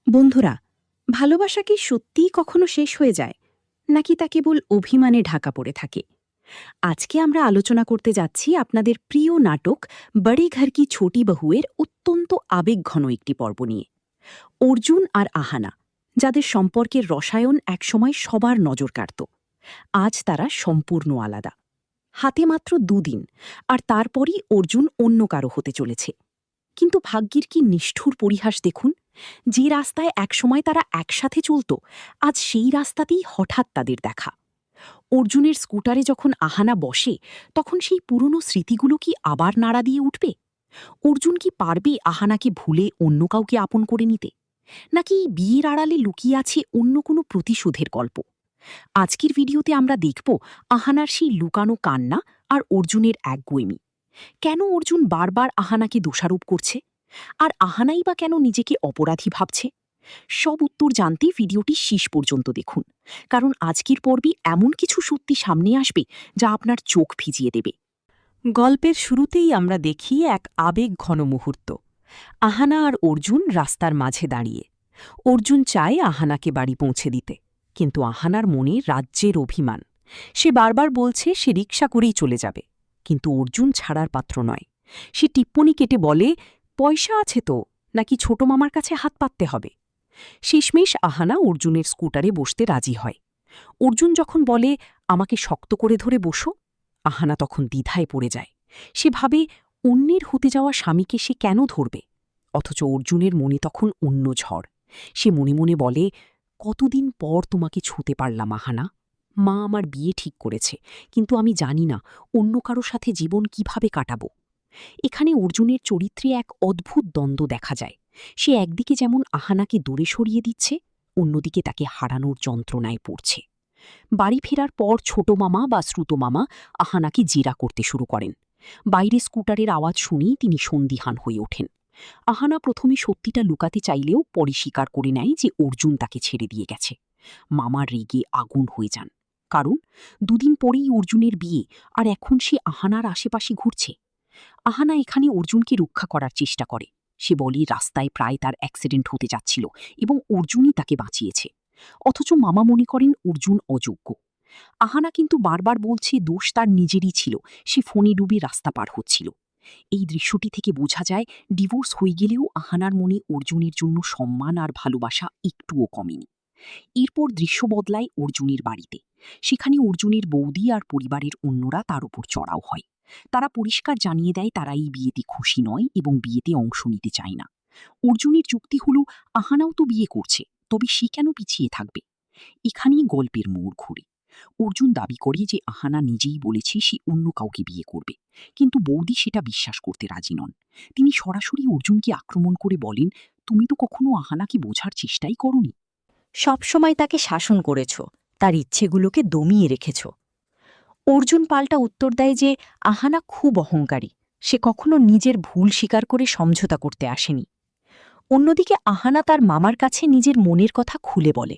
বন্ধুরা, ভালোবাসা কি সত্যিই কখনো শেষ হয়ে যায়, নাকি তা কেবল অভিমানে ঢাকা পড়ে থাকে? আজকে আমরা আলোচনা করতে যাচ্ছি আপনাদের প্রিয় নাটক বড়ে ঘর কি ছোটি বহুয়ের অত্যন্ত আবেগঘন একটি পর্ব নিয়ে। অর্জুন আর আহানা, যাদের সম্পর্কের রসায়ন একসময় সবার নজর কাড়ত, আজ তারা সম্পূর্ণ আলাদা। হাতে মাত্র দুদিন, আর তারপরই অর্জুন অন্য কারো হতে চলেছে। কিন্তু ভাগ্যের কি নিষ্ঠুর পরিহাস দেখুন! যে রাস্তায় একসময় তারা একসাথে চলত, আজ সেই রাস্তাতেই হঠাৎ তাদের দেখা। অর্জুনের স্কুটারে যখন আহানা বসে, তখন সেই পুরনো স্মৃতিগুলো কি আবার নাড়া দিয়ে উঠবে? অর্জুন কি পারবে আহানাকে ভুলে অন্য কাউকে আপন করে নিতে, নাকি বিয়ের আড়ালে লুকিয়ে আছে অন্য কোনো প্রতিশোধের গল্প? আজকের ভিডিওতে আমরা দেখব আহানার সেই লুকানো কান্না আর অর্জুনের একগুঁয়েমি। কেন অর্জুন বারবার আহানাকে দোষারোপ করছে, আর আহানাই বা কেন নিজেকে অপরাধী ভাবছে? সব উত্তর জানতে ভিডিওটি শেষ পর্যন্ত দেখুন, কারণ আজকের পর্বে এমন কিছু সত্যি সামনে আসবে যা আপনার চোখ ভিজিয়ে দেবে। গল্পের শুরুতেই আমরা দেখি এক আবেগঘন মুহূর্ত। আহানা আর অর্জুন রাস্তার মাঝে দাঁড়িয়ে। অর্জুন চায় আহানাকে বাড়ি পৌঁছে দিতে, কিন্তু আহানার মনে রাজ্যের অভিমান। সে বারবার বলছে সে রিকশা করেই চলে যাবে, কিন্তু অর্জুন ছাড়ার পাত্র নয়। সে টিপ্পনি কেটে বলে, পয়সা আছে তো, নাকি ছোট মামার কাছে হাত পাততে হবে? শেষমেশ আহানা অর্জুনের স্কুটারে বসতে রাজি হয়। অর্জুন যখন বলে, আমাকে শক্ত করে ধরে বসো, আহানা তখন দ্বিধায় পড়ে যায়। সে ভাবে, অন্যের হতে যাওয়া স্বামীকে সে কেন ধরবে? অথচ অর্জুনের মনে তখন অন্য ঝড়। সে মনে মনে বলে, কতদিন পর তোমাকে ছুঁতে পারলাম আহানা। মা আমার বিয়ে ঠিক করেছে, কিন্তু আমি জানি না অন্য কারো সাথে জীবন কিভাবে কাটাবো। এখানে অর্জুনের চরিত্রে এক অদ্ভুত দ্বন্দ্ব দেখা যায়। সে একদিকে যেমন আহানাকে দূরে সরিয়ে দিচ্ছে, অন্যদিকে তাকে হারানোর যন্ত্রণায় পড়ছে। বাড়ি ফেরার পর ছোট মামা বা শ্রুত মামা আহানাকে জেরা করতে শুরু করেন। বাইরে স্কুটারের আওয়াজ শুনেই তিনি সন্দিহান হয়ে ওঠেন। আহানা প্রথমে সত্যিটা লুকাতে চাইলেও পরে স্বীকার করে নেয় যে অর্জুন তাকে ছেড়ে দিয়ে গেছে। মামা রেগে আগুন হয়ে যান, কারণ দুদিন পরেই অর্জুনের বিয়ে, আর এখন সে আহানার আশেপাশে ঘুরছে। আহানা এখানে অর্জুনকে রক্ষা করার চেষ্টা করে। সে বলে রাস্তায় প্রায় তার অ্যাক্সিডেন্ট হতে যাচ্ছিল এবং অর্জুনই তাকে বাঁচিয়েছে। অথচ মামা মনে করেন অর্জুন অযোগ্য। আহানা কিন্তু বারবার বলছে দোষ তার নিজেরই ছিল, সে ফোনে ডুবে রাস্তা পার হচ্ছিল। এই দৃশ্যটি থেকে বোঝা যায় ডিভোর্স হয়ে গেলেও আহানার মনে অর্জুনের জন্য সম্মান আর ভালোবাসা একটুও কমেনি। এরপর দৃশ্য বদলায় অর্জুনের বাড়িতে। সেখানে অর্জুনের বৌদি আর পরিবারের অন্যরা তার উপর চড়াও হয়। তারা পরিষ্কার জানিয়ে দেয় তারা এই বিয়েতে খুশি নয় এবং বিয়েতে অংশ নিতে চায় না। অর্জুনের যুক্তি হল, আহানাও তো বিয়ে করছে, তবে সে কেন পিছিয়ে থাকবে? এখানেই গল্পের মোড় ঘুরে। অর্জুন দাবি করে যে আহানা নিজেই বলেছে সে অন্য কাউকে বিয়ে করবে, কিন্তু বৌদি সেটা বিশ্বাস করতে রাজি নন। তিনি সরাসরি অর্জুনকে আক্রমণ করে বলেন, তুমি তো কখনো আহানাকে বোঝার চেষ্টাই করনি। সবসময় তাকে শাসন করেছ, তার ইচ্ছেগুলোকে দমিয়ে রেখেছ। অর্জুন পাল্টা উত্তর দেয় যে আহানা খুব অহংকারী, সে কখনো নিজের ভুল স্বীকার করে সমঝোতা করতে আসেনি। অন্যদিকে আহানা তার মামার কাছে নিজের মনের কথা খুলে বলে।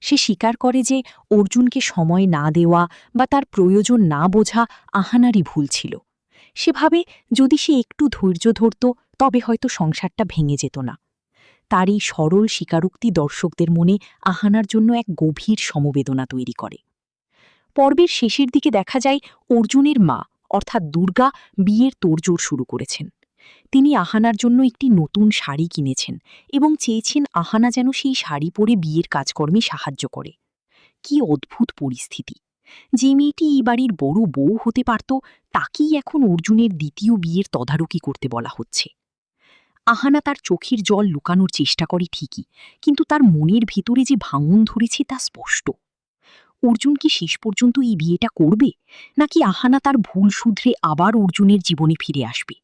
সে স্বীকার করে যে অর্জুনকে সময় না দেওয়া বা তার প্রয়োজন না বোঝা আহানারই ভুল ছিল। সে ভাবে যদি সে একটু ধৈর্য ধরত, তবে হয়তো সংসারটা ভেঙে যেত না। তার এই সরল স্বীকারোক্তি দর্শকদের মনে আহানার জন্য এক গভীর সমবেদনা তৈরি করে। পর্বের শেষের দিকে দেখা যায় অর্জুনের মা, অর্থাৎ দুর্গা, বিয়ের তোড়জোড় শুরু করেছেন। তিনি আহানার জন্য একটি নতুন শাড়ি কিনেছেন এবং চেয়েছেন আহানা যেন সেই শাড়ি পরে বিয়ের কাজকর্মে সাহায্য করে। কি অদ্ভুত পরিস্থিতি! যে মেয়েটি এই বাড়ির বড় বউ হতে পারত, তাকেই এখন অর্জুনের দ্বিতীয় বিয়ের তদারকি করতে বলা হচ্ছে। আহানা তার চোখের জল লুকানোর চেষ্টা করে ঠিকই, কিন্তু তার মনের ভিতরে যে ভাঙন ধরেছে তা স্পষ্ট। অর্জুন কি শেষ পর্যন্ত এই বিয়েটা করবে, নাকি আহানা তার ভুল শুধরে আবার অর্জুনের জীবনে ফিরে আসবে?